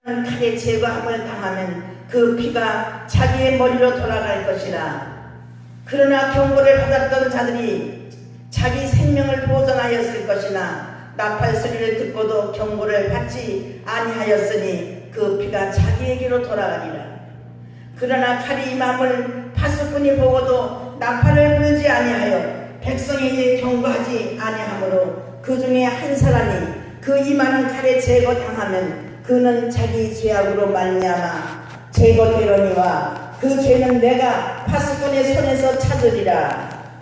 칼에 제거함을 당하면 그 피가 자기의 머리로 돌아갈 것이라. 그러나 경고를 받았던 자들이 자기 생명을 보존하였을 것이나 나팔 소리를 듣고도 경고를 받지 아니하였으니 그 피가 자기에게로 돌아가리라. 그러나 칼이 임함을 파수꾼이 보고도 나팔을 불지 아니하여 백성에게 경고하지 아니하므로 그 중에 한 사람이 그 임하는 칼에 제거당하면 그는 자기 죄악으로 말미암아 제거되려니와 그 죄는 내가 파수꾼의 손에서 찾으리라.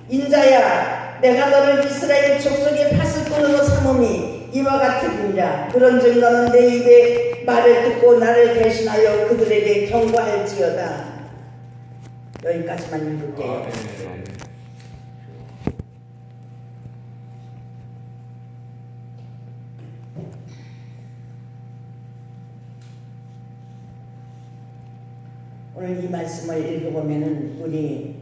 인자야, 내가 너를 이스라엘 족속의 파수꾼으로 삼음이 이와 같으니라. 그런즉 너는 내 입의 말을 듣고 나를 대신하여 그들에게 경고할지어다. 여기까지만 읽을게요. 오늘 이 말씀을 읽어보면 우리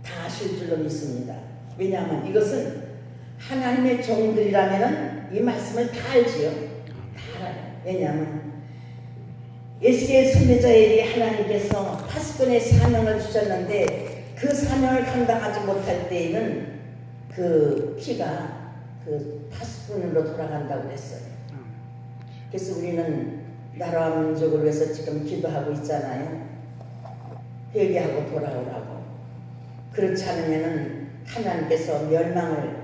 다 아실 줄로 믿습니다. 왜냐하면 이것은 하나님의 종들이라면 이 말씀을 다 알지요. 다 알아요. 왜냐하면 예수의 선지자에게 하나님께서 파수꾼의 사명을 주셨는데 그 사명을 감당하지 못할 때에는 그 피가 그 파수꾼으로 돌아간다고 그랬어요. 그래서 우리는 나라와 민족을 위해서 지금 기도하고 있잖아요. 회개하고 돌아오라고. 그렇지 않으면 하나님께서 멸망을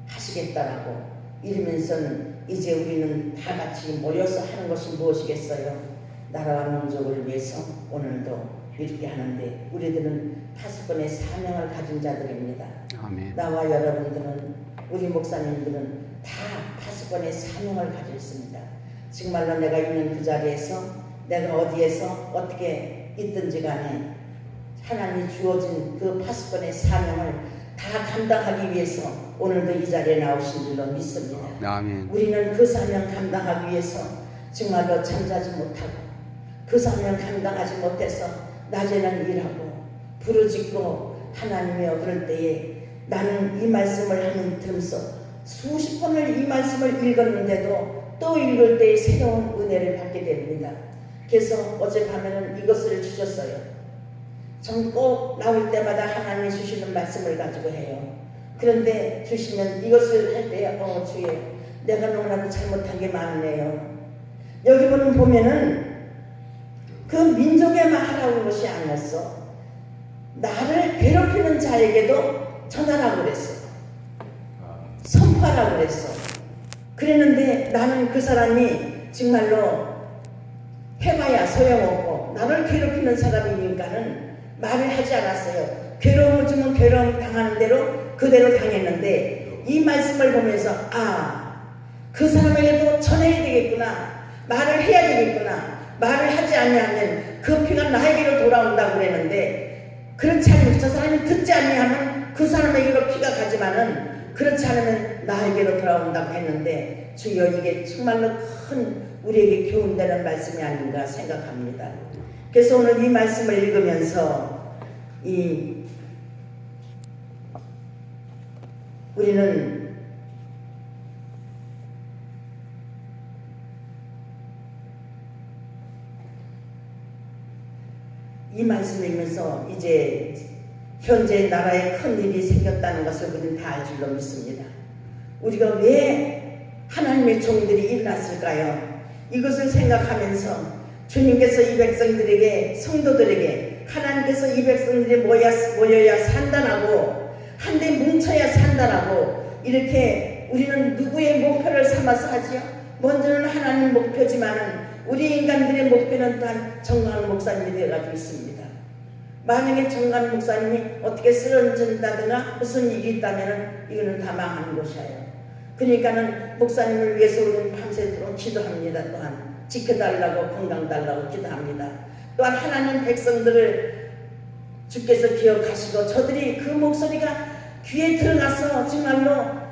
하시겠다라고 이러면서는 이제 우리는 다 같이 모여서 하는 것이 무엇이겠어요? 나라와 민족을 위해서 오늘도 이렇게 하는데 우리들은 파수꾼의 사명을 가진 자들입니다. 아멘. 나와 여러분들은 우리 목사님들은 다 파수꾼의 사명을 가지고 있습니다. 정말로 내가 있는 그 자리에서 내가 어디에서 어떻게 있든지 간에 하나님이 주어진 그 파수꾼의 사명을 다 감당하기 위해서 오늘도 이 자리에 나오신 줄로 믿습니다. 아멘. 우리는 그 사명 감당하기 위해서 정말로 잠자지 못하고 그 사명 감당하지 못해서 낮에는 일하고 부르짖고 하나님이여 그럴 때에 나는 이 말씀을 하는 들으면서 수십 번을 이 말씀을 읽었는데도 또 읽을 때에 새로운 은혜를 받게 됩니다. 그래서 어젯밤에는 이것을 주셨어요. 전 꼭 나올 때마다 하나님이 주시는 말씀을 가지고 해요. 그런데 주시면 이것을 할 때에 주여 내가 너무나도 잘못한 게 많네요. 여기 보면은 그 민족에만 하라고 것이 아니었어. 나를 괴롭히는 자에게도 전하라고 그랬어. 선포하라고 그랬어. 그랬는데 나는 그 사람이 정말로 해봐야 소용없고 나를 괴롭히는 사람이니까는 말을 하지 않았어요. 괴로움을 주면 괴로움 당하는 대로 그대로 당했는데 이 말씀을 보면서 그 사람에게도 전해야 되겠구나. 말을 해야 되겠구나. 말을 하지 않으면 그 피가 나에게로 돌아온다고 그랬는데 그렇지 않으면 저 사람이 듣지 않으면 그 사람에게로 피가 가지만은 그렇지 않으면 나에게로 돌아온다고 했는데 주여 이게 정말로 큰 우리에게 교훈되는 말씀이 아닌가 생각합니다. 그래서 오늘 이 말씀을 읽으면서 우리는 이 말씀을 읽으면서 이제 현재 나라에 큰 일이 생겼다는 것을 우리는 다 알 줄로 믿습니다. 우리가 왜 하나님의 종들이 일어났을까요? 이것을 생각하면서 주님께서 이 백성들에게 성도들에게 하나님께서 이 백성들이 모여야 산다라고 한데 뭉쳐야 산다라고 이렇게 우리는 누구의 목표를 삼아서 하지요? 먼저는 하나님 목표지만은 우리 인간들의 목표는 또한 정광훈 목사님이 되어가지고 있습니다. 만약에 정광훈 목사님이 어떻게 쓰러진다든가 무슨 일이 있다면은 이거는 다 망하는 것이에요. 그러니까는 목사님을 위해서 우리는 밤새도록 기도합니다. 또한 지켜달라고 건강 달라고 기도합니다. 또한 하나님 백성들을 주께서 기억하시고 저들이 그 목소리가 귀에 들어가서 정말로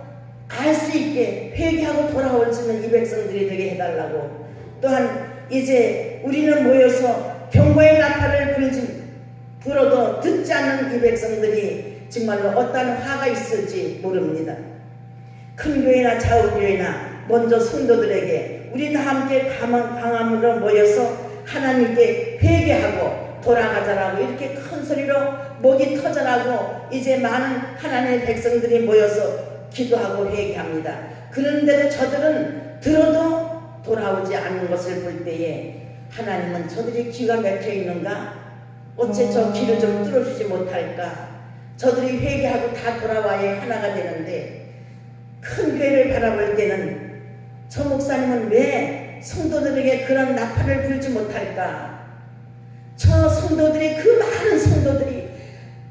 알 수 있게 회개하고 돌아올 수 있는 이 백성들이 되게 해달라고 또한 이제 우리는 모여서 경고의 나팔을 불어도 듣지 않는 이 백성들이 정말로 어떤 화가 있을지 모릅니다. 큰 교회나 작은 교회나 먼저 성도들에게 우리 다 함께 강함으로 모여서 하나님께 회개하고 돌아가자라고 이렇게 큰 소리로 목이 터져라고 이제 많은 하나님의 백성들이 모여서 기도하고 회개합니다. 그런데도 저들은 들어도 돌아오지 않는 것을 볼 때에 하나님은 저들이 귀가 막혀 있는가? 어째 저 귀를 좀 뚫어주지 못할까? 저들이 회개하고 다 돌아와야 하나가 되는데 큰 회를 바라볼 때는 저 목사님은 왜 성도들에게 그런 나팔을 불지 못할까? 저 성도들이 그 많은 성도들이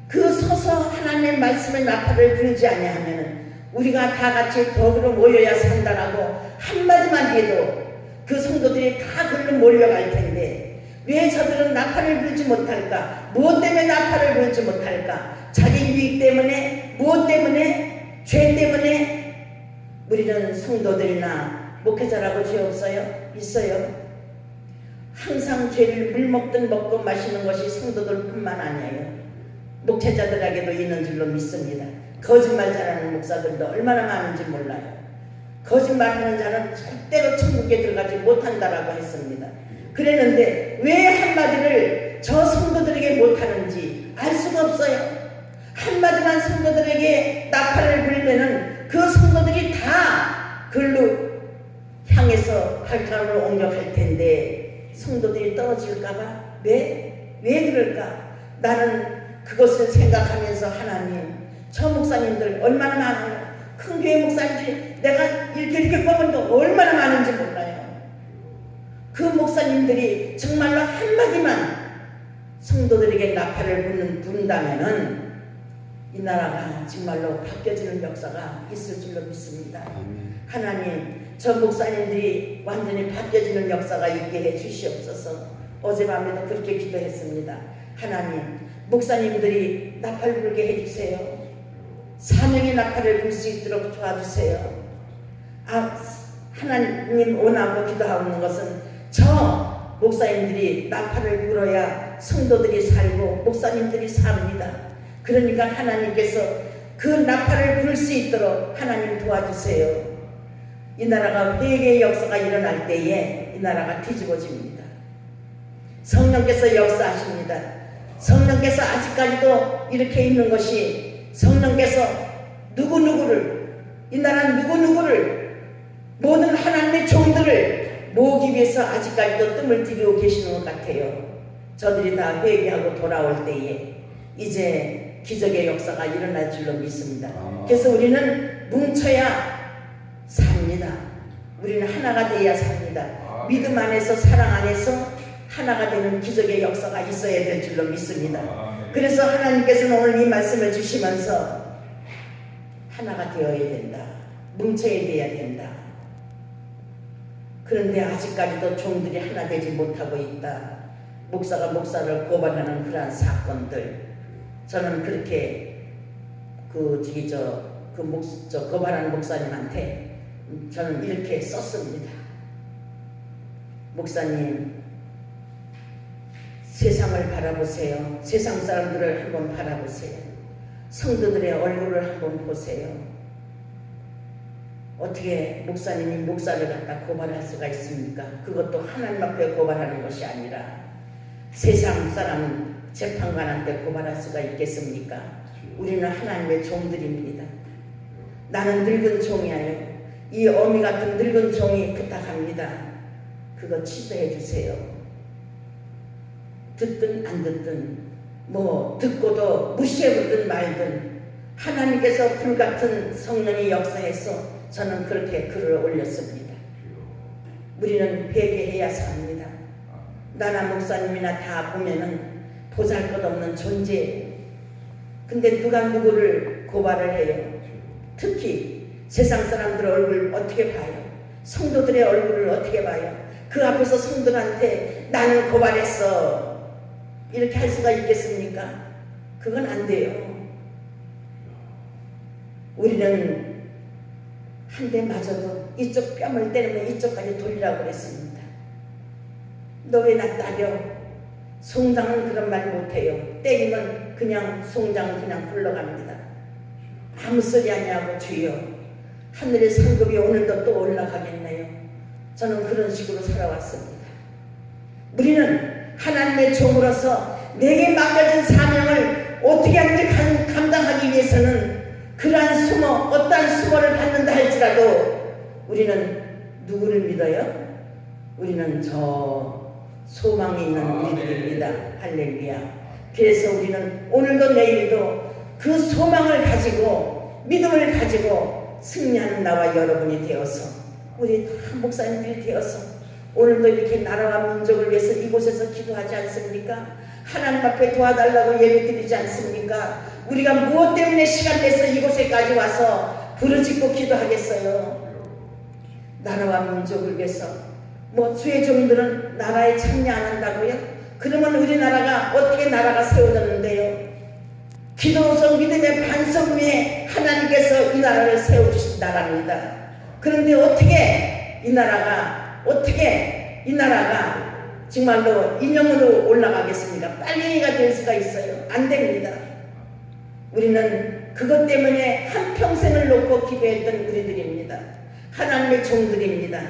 그 서서 하나님의 말씀의 나팔을 불지 아니하면은 우리가 다 같이 덕으로 모여야 산다라고 한마디만 해도 그 성도들이 다 글로 몰려갈 텐데 왜 저들은 나팔을 불지 못할까? 무엇 때문에 나팔을 불지 못할까? 자기 유익 때문에, 무엇 때문에, 죄 때문에. 우리는 성도들이나 목회자라고 죄 없어요? 있어요. 항상 죄를 물 먹든 먹고 마시는 것이 성도들 뿐만 아니에요. 목회자들에게도 있는 줄로 믿습니다. 거짓말 잘하는 목사들도 얼마나 많은지 몰라요. 거짓말하는 자는 절대로 천국에 들어가지 못한다라고 했습니다. 그랬는데 왜 한마디를 저 성도들에게 못하는지 알 수가 없어요. 한마디만 성도들에게 나팔을 불면은 그 성도들이 다 글로 향해서 발걸음을 옮겨갈 텐데 성도들이 떨어질까봐 왜 그럴까? 나는 그것을 생각하면서 하나님, 저 목사님들 얼마나 많아요. 큰 교회 목사님들이 내가 이렇게 뽑은 게 얼마나 많은지 몰라요. 그 목사님들이 정말로 한마디만 성도들에게 나팔을 분다면은 이 나라가 정말로 바뀌어지는 역사가 있을 줄로 믿습니다. 하나님, 저 목사님들이 완전히 바뀌어지는 역사가 있게 해 주시옵소서. 어젯밤에도 그렇게 기도했습니다. 하나님, 목사님들이 나팔 불게 해주세요. 사명의 나팔을 불 수 있도록 도와주세요. 하나님 원하고 기도하는 것은 저 목사님들이 나팔을 불어야 성도들이 살고 목사님들이 삽니다. 그러니까 하나님께서 그 나팔을 부를 수 있도록 하나님 도와주세요. 이 나라가 회개의 역사가 일어날 때에 이 나라가 뒤집어집니다. 성령께서 역사하십니다. 성령께서 아직까지도 이렇게 있는 것이 성령께서 누구누구를 이 나라 누구누구를 모든 하나님의 종들을 모으기 위해서 아직까지도 뜸을 들이고 계시는 것 같아요. 저들이 다 회개하고 돌아올 때에 이제 기적의 역사가 일어날 줄로 믿습니다. 그래서 우리는 뭉쳐야 삽니다. 우리는 하나가 돼야 삽니다. 믿음 안에서 사랑 안에서 하나가 되는 기적의 역사가 있어야 될 줄로 믿습니다. 그래서 하나님께서는 오늘 이 말씀을 주시면서 하나가 되어야 된다. 뭉쳐야 돼야 된다. 그런데 아직까지도 종들이 하나 되지 못하고 있다. 목사가 목사를 고발하는 그러한 사건들, 저는 그렇게 고발하는 목사님한테 저는 이렇게 썼습니다. 목사님, 세상을 바라보세요. 세상 사람들을 한번 바라보세요. 성도들의 얼굴을 한번 보세요. 어떻게 목사님이 목사를 갖다 고발할 수가 있습니까? 그것도 하나님 앞에 고발하는 것이 아니라 세상 사람 재판관한테 고발할 수가 있겠습니까? 우리는 하나님의 종들입니다. 나는 늙은 종이에요. 이 어미 같은 늙은 종이 부탁합니다. 그거 취소해 주세요. 듣든 안 듣든 듣고도 무시해보든 말든 하나님께서 불같은 성령이 역사해서 저는 그렇게 글을 올렸습니다. 우리는 회개해야 삽니다. 나나 목사님이나 다 보면은 보잘것없는 존재예요. 근데 누가 누구를 고발을 해요? 특히 세상 사람들 얼굴 어떻게 봐요? 성도들의 얼굴을 어떻게 봐요? 그 앞에서 성도한테 나는 고발했어 이렇게 할 수가 있겠습니까? 그건 안 돼요. 우리는 한 대 맞아도 이쪽 뺨을 때리면 이쪽까지 돌리라고 그랬습니다. 너 왜 나 따려? 송장은 그런 말 못해요. 때리면 그냥 송장은 그냥 굴러갑니다. 아무 소리 하냐고 주여. 하늘의 상급이 오늘도 또 올라가겠네요. 저는 그런 식으로 살아왔습니다. 우리는 하나님의 종으로서 내게 맡겨진 사명을 어떻게 하든지 감당하기 위해서는 그러한 수모, 어떠한 수모를 받는다 할지라도 우리는 누구를 믿어요? 우리는 저 소망이 있는 우리들입니다. 할렐루야. 그래서 우리는 오늘도 내일도 그 소망을 가지고 믿음을 가지고 승리하는 나와 여러분이 되어서 우리 다 목사님들이 되어서 오늘도 이렇게 나라와 민족을 위해서 이곳에서 기도하지 않습니까? 하나님 앞에 도와달라고 예배드리지 않습니까? 우리가 무엇 때문에 시간 내서 이곳에까지 와서 부르짖고 기도하겠어요? 나라와 민족을 위해서. 뭐 주의 종들은 나라에 참여 안 한다고요? 그러면 우리나라가 어떻게 나라가 세워졌는데요? 기도로서 믿음의 반석 위에 하나님께서 이 나라를 세워주신 나라입니다. 그런데 어떻게 이 나라가 정말로 인형으로 올라가겠습니까? 빨리가 될 수가 있어요? 안 됩니다. 우리는 그것 때문에 한평생을 놓고 기도했던 우리들입니다. 하나님의 종들입니다.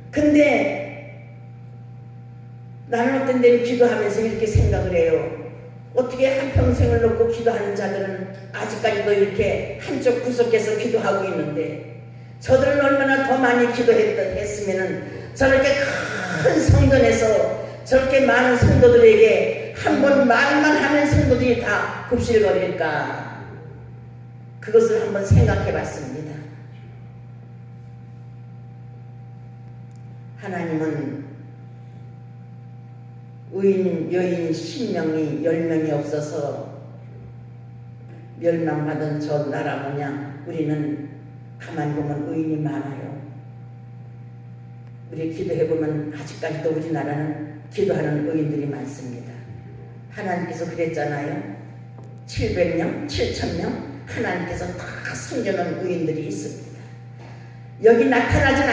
근데 나는 어떤 데는 기도하면서 이렇게 생각을 해요. 어떻게 한평생을 놓고 기도하는 자들은 아직까지도 이렇게 한쪽 구석에서 기도하고 있는데 저들은 얼마나 더 많이 기도했으면 저렇게 큰 성전에서 저렇게 많은 성도들에게 한 번 말만 하는 성도들이 다 굽실거릴까? 그것을 한번 생각해 봤습니다. 하나님은 의인, 여인 10명이 10명이 없어서 멸망받은 저 나라 모양 우리는 가만히 보면 의인이 많아요. 우리 기도해보면 아직까지도 우리나라는 기도하는 의인들이 많습니다. 하나님께서 그랬잖아요. 700명, 7,000명 하나님께서 다 숨겨놓은 의인들이 있습니다. 여기 나타나지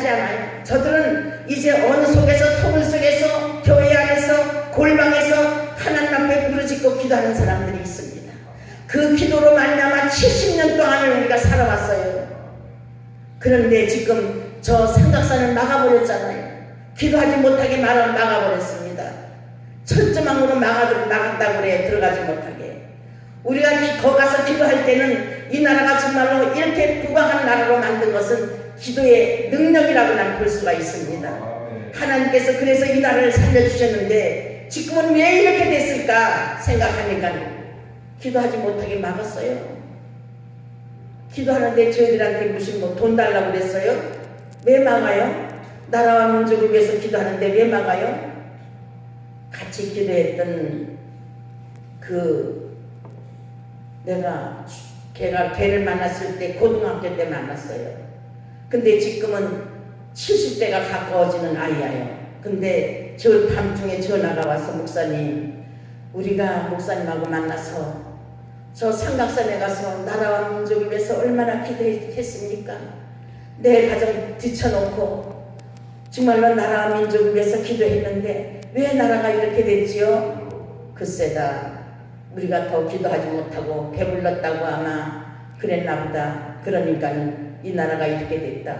않아요. 저들은 이제 어느 속에서 터널 속에서 교회 안에서 골방에서 하나님 앞에 부르짖고 기도하는 사람들이 있습니다. 그 기도로 말미암아 70년 동안을 우리가 살아왔어요. 그런데 지금 저 삼각산을 막아버렸잖아요. 기도하지 못하게 막아버렸습니다. 철조망으로 막았다고 그래. 들어가지 못하게. 우리가 거기 가서 기도할 때는 이 나라가 정말로 이렇게 부강한 나라로 만든 것은 기도의 능력이라고 난 볼 수가 있습니다. 하나님께서 그래서 이 나라를 살려주셨는데 지금은 왜 이렇게 됐을까 생각하니까 기도하지 못하게 막았어요. 기도하는데 저희들한테 무슨 돈 달라고 그랬어요? 왜 막아요? 나라와 민족을 위해서 기도하는데 왜 막아요? 같이 기도했던 걔를 만났을 때 고등학교 때 만났어요. 근데 지금은 70대가 가까워지는 아이예요. 근데 저 밤중에 전화가 와서 목사님, 우리가 목사님하고 만나서 저 삼각산에 가서 나라와 민족을 위해서 얼마나 기도했습니까? 내 가정 뒤쳐놓고 정말로 나라와 민족을 위해서 기도했는데 왜 나라가 이렇게 됐지요? 글쎄다. 우리가 더 기도하지 못하고 배불렀다고 아마 그랬나 보다. 그러니까 이 나라가 이렇게 됐다.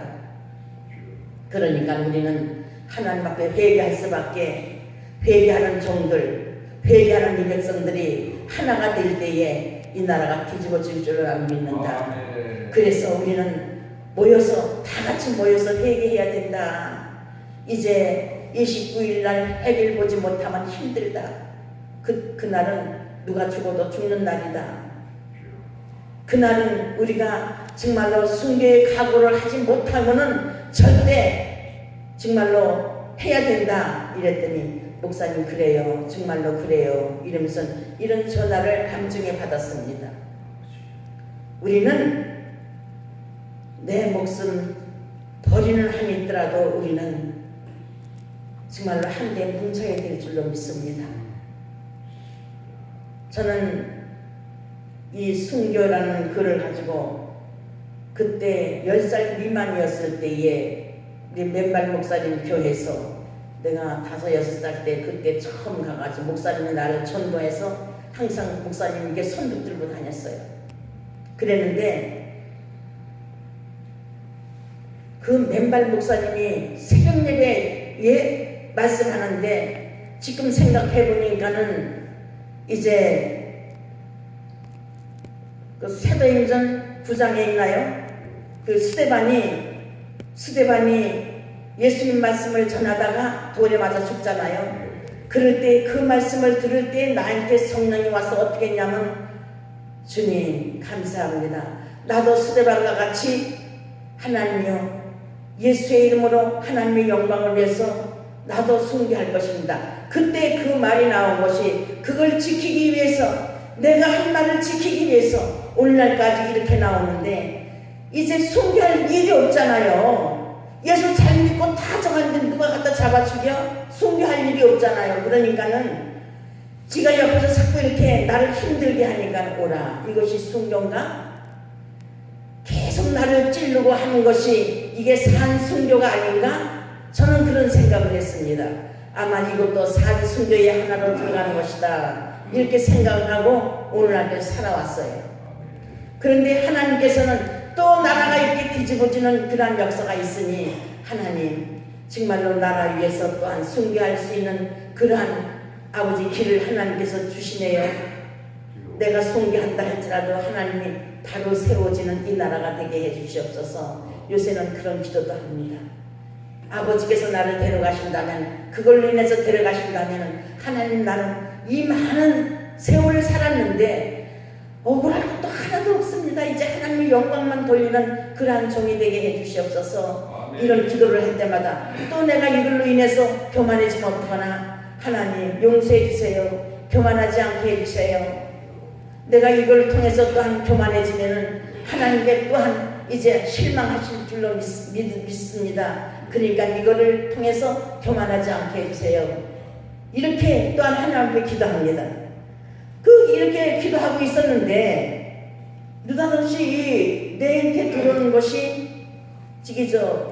그러니까 우리는 하나님 앞에 회개할 수밖에, 회개하는 종들, 회개하는 이 백성들이 하나가 될 때에 이 나라가 뒤집어질 줄을 믿는다. 그래서 우리는 다 같이 모여서 회개해야 된다. 이제 29일 날 해를 보지 못하면 힘들다. 그날은 누가 죽어도 죽는 날이다. 그날은 우리가 정말로 순교의 각오를 하지 못하고는 절대 정말로 해야 된다. 이랬더니 목사님 그래요. 정말로 그래요. 이러면서 이런 전화를 밤중에 받았습니다. 우리는 내 목숨 버리는 한이 있더라도 우리는 정말로 한데 뭉쳐야 될 줄로 믿습니다. 저는 이 순교라는 글을 가지고 그때 10살 미만이었을 때에 우리 맨발 목사님 교회에서 내가 5, 6살 때 그때 처음 가가지고 목사님이 나를 전도해서 항상 목사님에게 손도 들고 다녔어요. 그랬는데 그 맨발 목사님이 새벽 예배에 말씀하는데 지금 생각해 보니까는 이제 그 사도행전 9장에 있나요? 그 스데반이 예수님 말씀을 전하다가 돌에 맞아 죽잖아요. 그럴 때 그 말씀을 들을 때 나한테 성령이 와서 어떻게 했냐면, 주님 감사합니다. 나도 스데반과 같이 하나님이여 예수의 이름으로 하나님의 영광을 위해서 나도 숭배할 것입니다. 그때 그 말이 나온 것이, 그걸 지키기 위해서, 내가 한 말을 지키기 위해서 오늘날까지 이렇게 나오는데, 이제 숭배할 일이 없잖아요. 예수 잘 믿고 다 정한데 누가 갖다 잡아 죽여? 숭배할 일이 없잖아요. 그러니까는 지가 옆에서 자꾸 이렇게 나를 힘들게 하니까 오라. 이것이 순교인가? 계속 나를 찌르고 하는 것이 이게 산 순교가 아닌가? 저는 그런 생각을 했습니다. 아마 이것도 산 순교의 하나로 들어가는 것이다, 이렇게 생각을 하고 오늘날까지 살아왔어요. 그런데 하나님께서는 또 나라가 이렇게 뒤집어지는 그러한 역사가 있으니, 하나님 정말로 나라 위해서 또한 순교할 수 있는 그러한 아버지 길을 하나님께서 주시네요. 내가 순교한다 할지라도 하나님이 바로 세워지는 이 나라가 되게 해주시옵소서. 요새는 그런 기도도 합니다. 아버지께서 나를 데려가신다면, 그걸로 인해서 데려가신다면, 하나님 나는 이 많은 세월을 살았는데 억울할 것도 하나도 없습니다. 이제 하나님의 영광만 돌리는 그러한 종이 되게 해주시옵소서. 이런 기도를 할 때마다 또 내가 이걸로 인해서 교만해지면 어떡하나, 하나님 용서해 주세요. 교만하지 않게 해주세요. 내가 이걸 통해서 또한 교만해지면은 하나님께 또한 이제 실망하실 줄로 믿습니다. 그러니까 이거를 통해서 교만하지 않게 해주세요. 이렇게 또한 하나님께 기도합니다. 이렇게 기도하고 있었는데 느닷없이 내한테 들어오는 것이,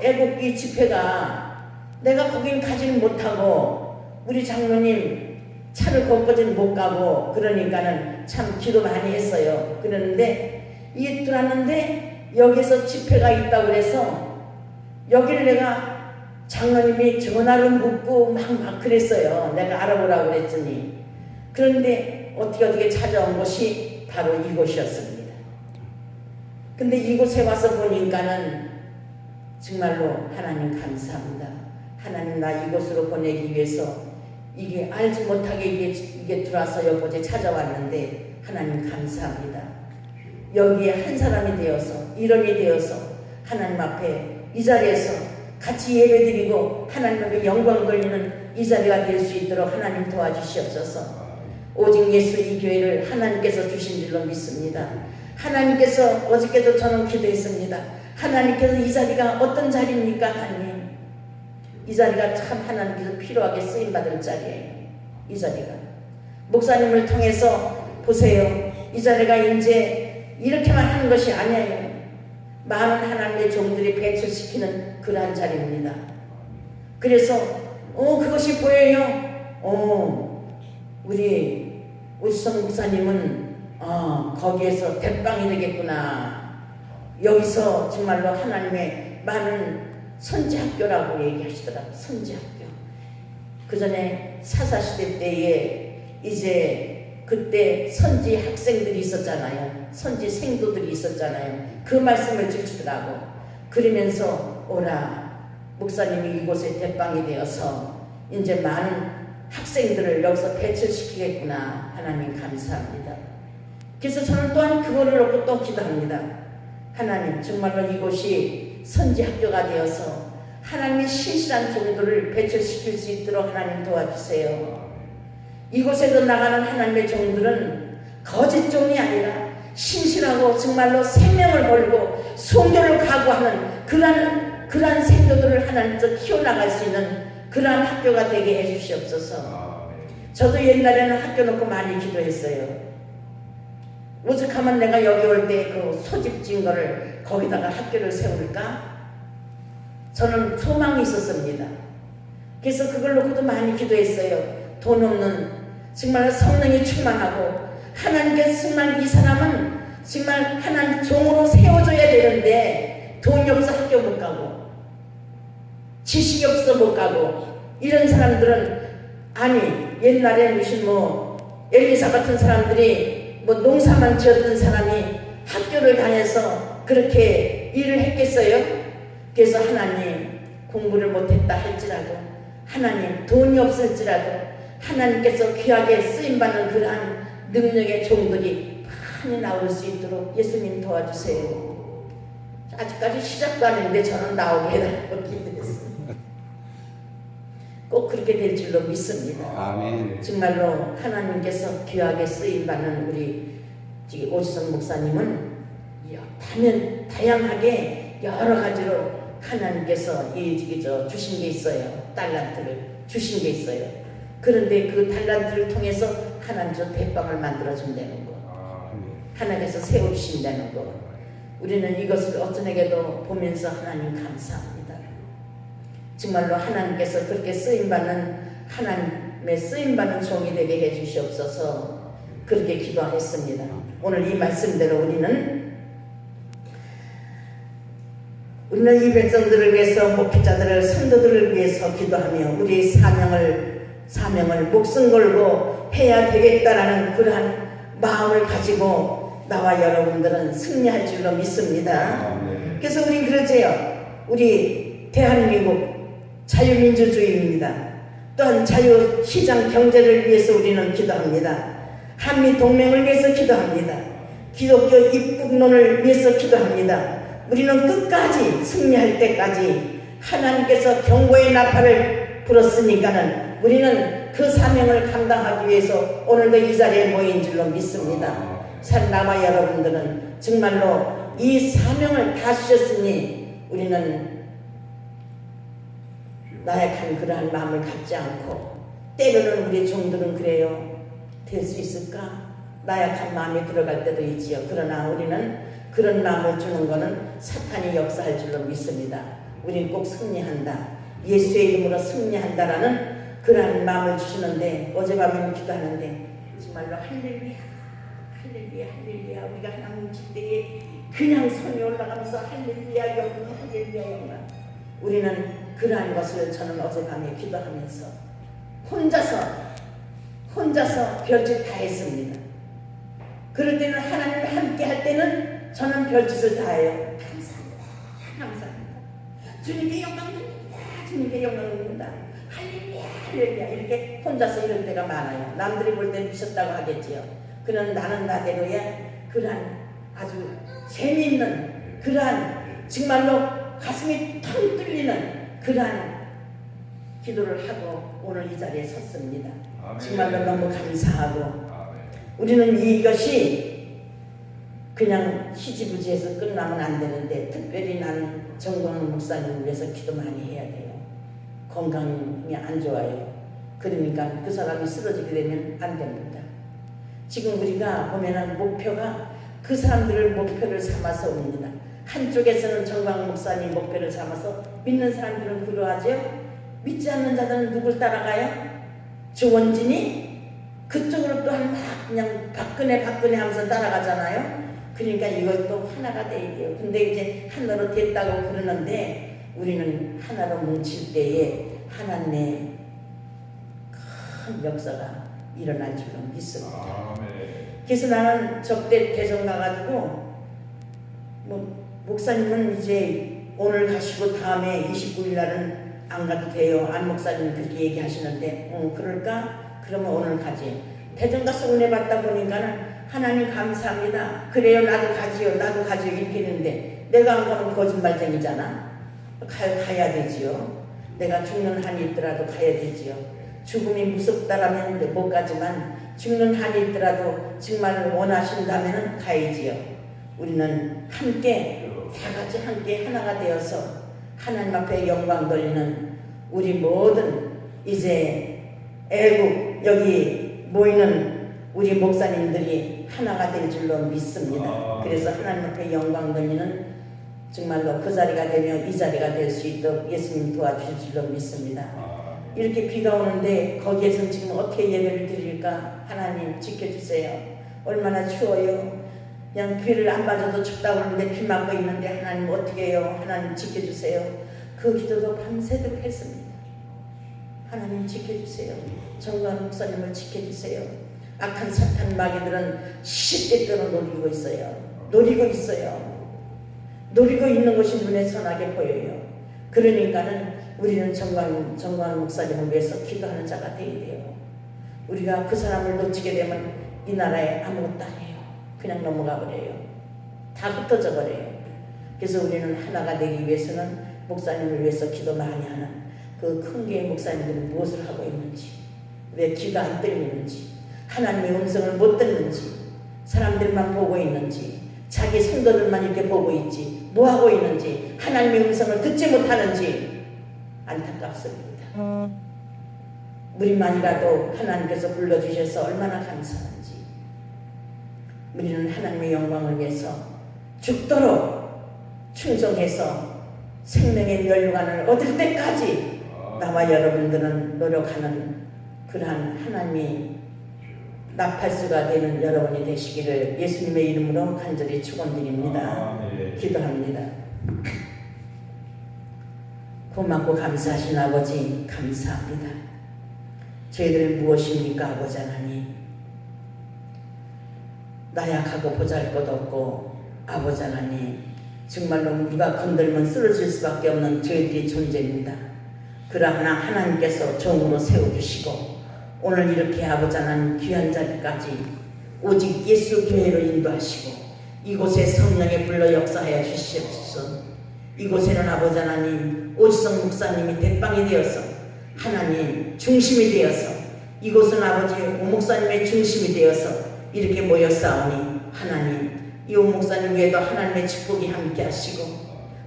애국기 집회가 내가 거긴 가지는 못하고 우리 장로님 차를 거기까지는 못 가고, 그러니까는 참 기도 많이 했어요. 그러는데 이게 들어왔는데 여기서 집회가 있다고 그래서 여기를 내가 장로님이 전화로 묻고 막 그랬어요. 내가 알아보라고 그랬더니. 그런데 어떻게 찾아온 것이 바로 이곳이었습니다. 근데 이곳에 와서 보니까는 정말로 하나님 감사합니다. 하나님 나 이곳으로 보내기 위해서 이게 알지 못하게 이게 들어와서 여기까지 찾아왔는데 하나님 감사합니다. 여기에 한 사람이 되어서, 일원이 되어서 하나님 앞에 이 자리에서 같이 예배드리고 하나님 앞에 영광 돌리는 이 자리가 될 수 있도록 하나님 도와주시옵소서. 오직 예수 이 교회를 하나님께서 주신 줄로 믿습니다. 하나님께서 어저께도 저는 기도했습니다. 하나님께서 이 자리가 어떤 자리입니까? 하나님, 이 자리가 참 하나님께서 필요하게 쓰임받을 자리예요. 이 자리가 목사님을 통해서 보세요. 이 자리가 이제 이렇게만 하는 것이 아니에요. 많은 하나님의 종들이 배출시키는 그러한 자리입니다. 그래서 그것이 보여요. 우리 우수성 목사님은 거기에서 대빵이 되겠구나. 여기서 정말로 하나님의 많은 선지학교라고 얘기하시더라고요. 선지학교. 그 전에 사사시대 때에 이제 그때 선지 학생들이 있었잖아요. 선지 생도들이 있었잖아요. 그 말씀을 주시더라고. 그러면서 오라, 목사님이 이곳에 대빵이 되어서 이제 많은 학생들을 여기서 배출시키겠구나. 하나님 감사합니다. 그래서 저는 또한 그거를 놓고 또 기도합니다. 하나님 정말로 이곳이 선지학교가 되어서 하나님의 신실한 종들을 배출시킬 수 있도록 하나님 도와주세요. 이곳에서 나가는 하나님의 종들은 거짓 종이 아니라 신실하고 정말로 생명을 걸고 순교를 각오하는 그러한 생도들을 하나님께서 키워나갈 수 있는 그러한 학교가 되게 해주시옵소서. 저도 옛날에는 학교 놓고 많이 기도했어요. 오죽하면 내가 여기 올 때 그 소집진 거를 거기다가 학교를 세울까? 저는 소망이 있었습니다. 그래서 그걸 놓고도 많이 기도했어요. 돈 없는, 정말 성령이 충만하고 하나님께서 정말 이 사람은 정말 하나님 종으로 세워줘야 되는데 돈이 없어 학교 못 가고 지식이 없어 못 가고 이런 사람들은 아니 옛날에 무슨 엘리사 같은 사람들이 농사만 지었던 사람이 학교를 다녀서 그렇게 일을 했겠어요? 그래서 하나님 공부를 못했다 할지라도 하나님 돈이 없을지라도 하나님께서 귀하게 쓰임받는 그러한 능력의 종들이 많이 나올 수 있도록 예수님 도와주세요. 아직까지 시작도 안 했는데 저는 나오게 해달라고 기도했습니다. 꼭 그렇게 될 줄로 믿습니다. 아멘. 정말로 하나님께서 귀하게 쓰임받는 우리 오지성 목사님은 다양하게 여러 가지로 하나님께서 주신 게 있어요. 달란트를 주신 게 있어요. 그런데 그 달란트를 통해서 하나님께서 대빵을 만들어준다는 거, 하나님께서 세우신다는 거, 우리는 이것을 어쩌내게도 보면서 하나님 감사합니다. 정말로 하나님께서 그렇게 쓰임받는 하나님의 쓰임받는 종이 되게 해주시옵소서. 그렇게 기도하겠습니다. 오늘 이 말씀대로 우리는 이 백성들을 위해서, 목회자들을, 성도들을 위해서 기도하며 우리의 사명을 목숨 걸고 해야 되겠다라는 그러한 마음을 가지고 나와 여러분들은 승리할 줄로 믿습니다. 그래서 우린 그러지요. 우리 대한민국 자유민주주의입니다. 또한 자유시장 경제를 위해서 우리는 기도합니다. 한미동맹을 위해서 기도합니다. 기독교 입국론을 위해서 기도합니다. 우리는 끝까지 승리할 때까지 하나님께서 경고의 나팔을 불었으니까는 우리는 그 사명을 감당하기 위해서 오늘도 이 자리에 모인 줄로 믿습니다. 나와 여러분들은 정말로 이 사명을 다 주셨으니 우리는 나약한 그러한 마음을 갖지 않고, 때로는 우리 종들은 그래요. 될 수 있을까? 나약한 마음이 들어갈 때도 있지요. 그러나 우리는 그런 마음을 주는 것은 사탄이 역사할 줄로 믿습니다. 우리는 꼭 승리한다, 예수의 이름으로 승리한다라는 그러한 마음을 주시는데, 어젯밤에 기도하는데 정말로 할렐루야 할렐루야 할렐루야, 우리가 하나님 칠 때에 그냥 손이 올라가면서 할렐루야 영광 할렐루야 영광, 우리는 그러한 것을 저는 어젯밤에 기도하면서 혼자서 별짓 다 했습니다. 그럴 때는 하나님과 함께 할 때는 저는 별짓을 다 해요. 감사합니다. 주님께 영광 드립니다. 주님께 영광 드립니다. 할렐루야 할렐루야, 이렇게 혼자서 이럴 때가 많아요. 남들이 볼 때는 미쳤다고 하겠지요. 그는 나는 나대로야 그러한 아주 재미있는, 그러한 정말로 가슴이 텅 뚫리는 그러한 기도를 하고 오늘 이 자리에 섰습니다. 정말로 너무 감사하고, 우리는 이것이 그냥 희지부지해서 끝나면 안 되는데, 특별히 나는 정광훈 목사님을 위해서 기도 많이 해야 돼요. 건강이 안 좋아요. 그러니까 그 사람이 쓰러지게 되면 안 됩니다. 지금 우리가 보면은 목표가 그 사람들을 목표를 삼아서 옵니다. 한쪽에서는 정광훈 목사님 목표를 삼아서 믿는 사람들은 그러하죠. 믿지 않는 자들은 누굴 따라가요? 조원진이 그쪽으로 또한 막 그냥 박근혜 하면서 따라가잖아요. 그러니까 이것도 하나가 돼야 돼요. 근데 이제 하나로 됐다고 그러는데, 우리는 하나로 뭉칠 때에 하나님의 큰 역사가 일어날 줄로 믿습니다. 그래서 나는 저때 대전 가가지고 목사님은 이제 오늘 가시고 다음에 29일 날은 안 가도 돼요. 안 목사님 그렇게 얘기하시는데, 그럴까? 그러면 오늘 가지. 대전 가서 은혜 받다 보니까는 하나님 감사합니다. 그래요, 나도 가지요 이렇게 했는데, 내가 안 가면 거짓말쟁이잖아. 가야 되지요. 내가 죽는 한이 있더라도 가야 되지요. 죽음이 무섭다라면 못 가지만 죽는 한이 있더라도 정말 원하신다면 가야지요. 우리는 함께 다 같이 함께 하나가 되어서 하나님 앞에 영광 돌리는 우리 모든 이제 애국 여기 모이는 우리 목사님들이 하나가 될 줄로 믿습니다. 그래서 하나님 앞에 영광 돌리는 정말로 그 자리가 되면 이 자리가 될 수 있도록 예수님 도와주실 줄로 믿습니다. 이렇게 비가 오는데 거기에서 지금 어떻게 예배를 드릴까? 하나님 지켜주세요. 얼마나 추워요. 그냥 비를 안 맞아도 춥다고 하는데 비 맞고 있는데 하나님 어떻게 해요? 하나님 지켜주세요. 그 기도도 밤새도록 했습니다. 하나님 지켜주세요. 정관 목사님을 지켜주세요. 악한 사탄 마귀들은 시시때때로 노리고 있어요. 노리고 있는 것이 눈에 선하게 보여요. 그러니까는 우리는 정관 목사님을 위해서 기도하는 자가 되어야 돼요. 우리가 그 사람을 놓치게 되면 이 나라에 아무것도 안 해요. 그냥 넘어가 버려요. 다 흩어져 버려요. 그래서 우리는 하나가 되기 위해서는 목사님을 위해서 기도 많이 하는 그 큰 교회 목사님들은 무엇을 하고 있는지, 왜 귀가 안 들리는지, 하나님의 음성을 못 듣는지, 사람들만 보고 있는지, 자기 성도들만 이렇게 보고 있지, 뭐 하고 있는지, 하나님의 음성을 듣지 못하는지 안타깝습니다. 우리만이라도 하나님께서 불러주셔서 얼마나 감사한지. 우리는 하나님의 영광을 위해서 죽도록 충성해서 생명의 면류관을 얻을 때까지 나와 여러분들은 노력하는 그러한 하나님이 나팔수가 되는 여러분이 되시기를 예수님의 이름으로 간절히 축원드립니다. 기도합니다. 고맙고 감사하신 아버지 감사합니다. 저희들 무엇입니까 아버지 하나님. 나약하고 보잘것없고 아버지 하나님 정말로 누가 건들면 쓰러질 수밖에 없는 저희들이 존재입니다. 그러나 하나님께서 종으로 세워주시고 오늘 이렇게 아버지 하나님 귀한 자리까지 오직 예수 교회로 인도하시고 이곳에 성령의 불러 역사하여 주시옵소서. 이곳에는 아버지 하나님 오지성 목사님이 대빵이 되어서 하나님 중심이 되어서 이곳은 아버지 오 목사님의 중심이 되어서 이렇게 모였사오니 하나님 이 오 목사님 위에도 하나님의 축복이 함께 하시고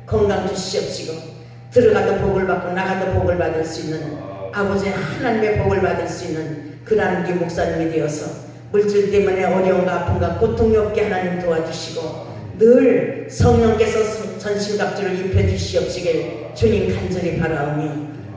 건강 주시옵시고 들어가도 복을 받고 나가도 복을 받을 수 있는 아버지 하나님의 복을 받을 수 있는 그러한 우리 목사님이 되어서 물질 때문에 어려움과 아픔과 고통이 없게 하나님 도와주시고 늘 성령께서 전신갑주를 입혀주시옵시길 주님 간절히 바라오며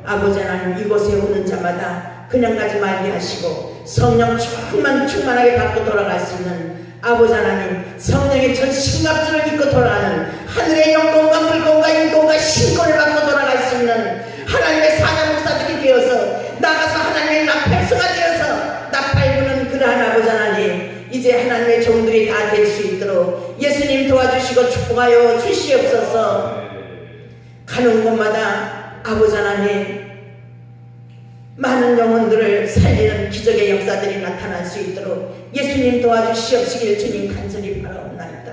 아버지 하나님 이곳에 오는 자마다 그냥 가지 말게 하시고 성령 충만하게 받고 돌아갈 수 있는 아버지 하나님 성령의 전신갑주를 입고 돌아가는 하늘의 영광과 물건과 인도가 신권을 받고 돌아갈 수 있는 하나님의 사자 목사들이 되어서 나가서 하나님의 나팔수가 되어서 나팔 부는 그러한 아버지 하나님 이제 하나님의 종들이 다 될 수 있도록 예수님 도와주시고 축복하여 주시옵소서. 가는 곳마다 아버지 하나님 많은 영혼들을 살리는 기적의 역사들이 나타날 수 있도록 예수님 도와주시옵시길 주님 간절히 바라옵나이다.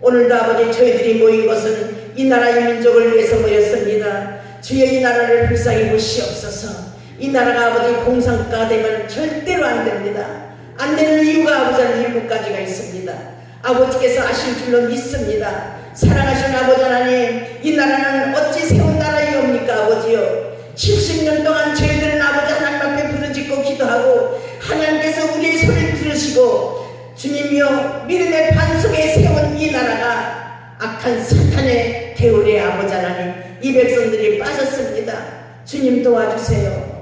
오늘도 아버지 저희들이 모인 것은 이 나라의 민족을 위해서 모였습니다. 주여 이 나라를 불쌍히 보시옵소서. 이 나라가 아버지 공산국가가 되면 절대로 안 됩니다. 안 되는 이유가 아버지 하나님 7가지가 있습니다. 아버지께서 아실 줄로 믿습니다. 사랑하신 아버지 하나님 이 나라는 어찌 세운 나라이옵니까 아버지요. 70년 동안 저희들은 아버지 하나님 앞에 부르짖고 기도하고 하나님께서 우리의 소리를 들으시고 주님이여 믿음의 반 속에 세운 이 나라가 악한 사탄의 개울에 아버지 하나님 이 백성들이 빠졌습니다. 주님 도와주세요.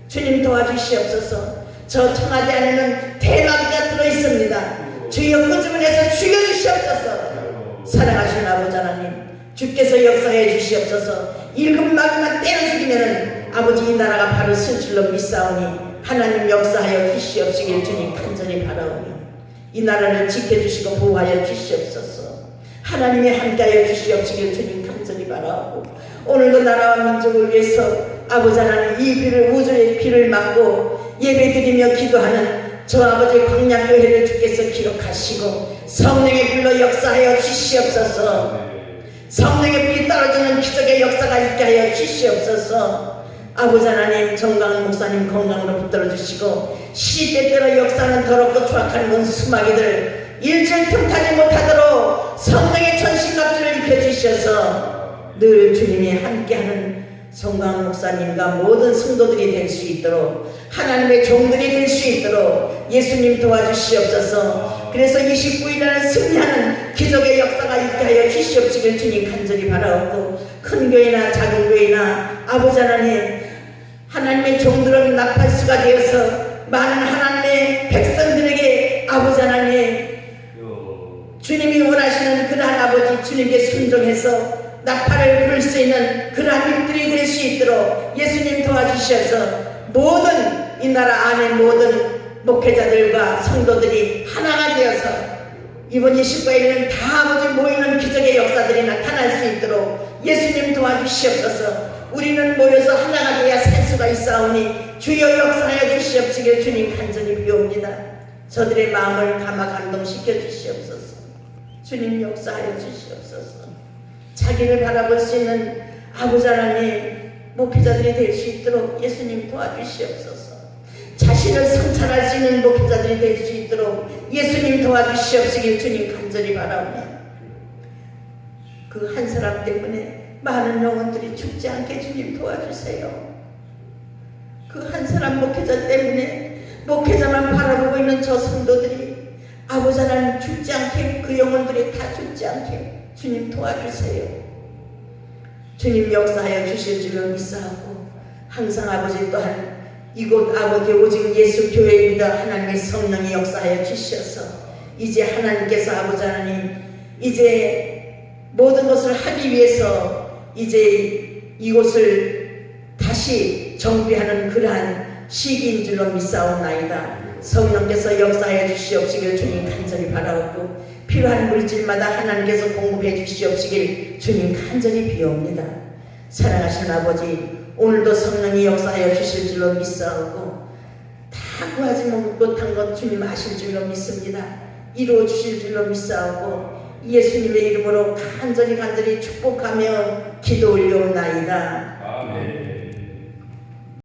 주님 도와주시옵소서. 저 청와대 안에는 대마귀가 들어있습니다. 주여 끄집어내서 죽여주시옵소서. 사랑하신 아버지 하나님 주께서 역사해 주시옵소서. 일곱 마귀만 때려 죽이면은 아버지 이 나라가 바로 쓸 줄로 믿사오니 하나님 역사하여 주시옵시길 주님 간절히 바라오며 이 나라를 지켜주시고 보호하여 주시옵소서. 하나님이 함께하여 주시옵시길 주님 간절히 바라오고 오늘도 나라와 민족을 위해서 아버지 하나님 이 비를 우주의 비를 막고 예배드리며 기도하는 저 아버지 광야교회를 주께서 기록하시고 성령의 불로 역사하여 주시옵소서. 성령의 불이 떨어지는 기적의 역사가 있게 하여 주시옵소서. 아버지 하나님 정강 목사님 건강으로 붙들어 주시고 시때때로 역사하는 더럽고 추악한 원수마귀들 일절 틈타지 못하도록 성령의 전신갑주를 입혀주셔서 늘 주님이 함께하는 정강 목사님과 모든 성도들이 될 수 있도록 하나님의 종들이 될 수 있도록 예수님 도와주시옵소서. 그래서 29일에는 승리하는 기적의 역사가 있게 하여 주시옵시길 주님 간절히 바라옵고 큰 교회나 작은 교회나 아버지 하나님 하나님의 종들은 나팔수가 되어서 많은 하나님의 백성들에게 아버지 하나님 주님이 원하시는 그러한 아버지 주님께 순종해서 나팔을 불 수 있는 그러한 일들이 될 수 있도록 예수님 도와주셔서 모든 이 나라 안의 모든 목회자들과 성도들이 하나가 되어서 이번 29일에는 다 아버지 모이는 기적의 역사들이 나타날 수 있도록 예수님 도와주시옵소서. 우리는 모여서 하나가 되어야 살 수가 있사오니 주여 역사하여 주시옵시길 주님 간절히 비옵니다. 저들의 마음을 감화 감동시켜 주시옵소서. 주님 역사하여 주시옵소서. 자기를 바라볼 수 있는 아버지 하나님 목회자들이 될 수 있도록 예수님 도와주시옵소서. 자신을 성찰할 수 있는 목회자들이 될 수 있도록 예수님 도와주시옵시길 주님 간절히 바라오며 그 한 사람 때문에 많은 영혼들이 죽지 않게 주님 도와주세요. 그 한 사람 목회자 때문에 목회자만 바라보고 있는 저 성도들이 아버지 하나님 죽지 않게 그 영혼들이 다 죽지 않게 주님 도와주세요. 주님 역사하여 주실 줄로 믿사옵고 항상 아버지 또한 이곳 아버지 오직 예수 교회입니다. 하나님의 성령이 역사하여 주셔서 이제 하나님께서 아버지 하나님 이제 모든 것을 하기 위해서 이제 이곳을 다시 정비하는 그러한 시기인 줄로 믿사옵나이다. 성령께서 역사해 주시옵시길 주님 간절히 바라옵고 필요한 물질마다 하나님께서 공급해 주시옵시길 주님 간절히 비옵니다. 사랑하시는 아버지 오늘도 성령이 역사하여 주실 줄로 믿사오고 다 구하지 못한 것 주님 아실 줄로 믿습니다. 이루어 주실 줄로 믿사오고 예수님의 이름으로 간절히 축복하며 기도 올려옵나이다.